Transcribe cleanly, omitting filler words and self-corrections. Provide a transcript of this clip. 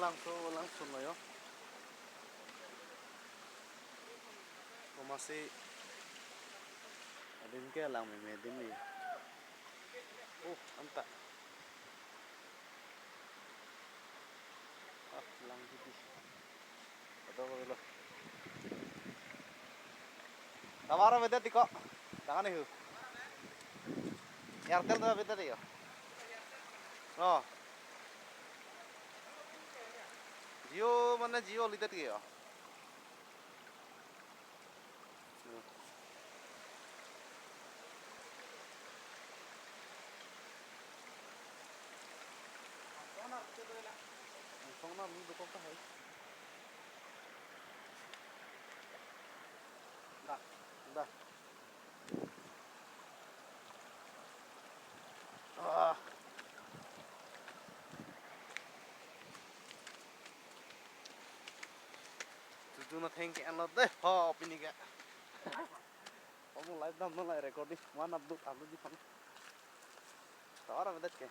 langsung lah yo. Masih adin ke lang may medin ni. Anta. Lang dito. Ito ko dulu. Tamara beda tiko. Tangan nih. Airtel tuh beda tiko. Oh. Jio mana Jio lihat tiko. Sonar ni dukong ka hai. Dah. Tujuh na thank you deh. Oh, ini ka. Kamu live dah mulai recording. Mana upload di sana. Tawar bedet ke.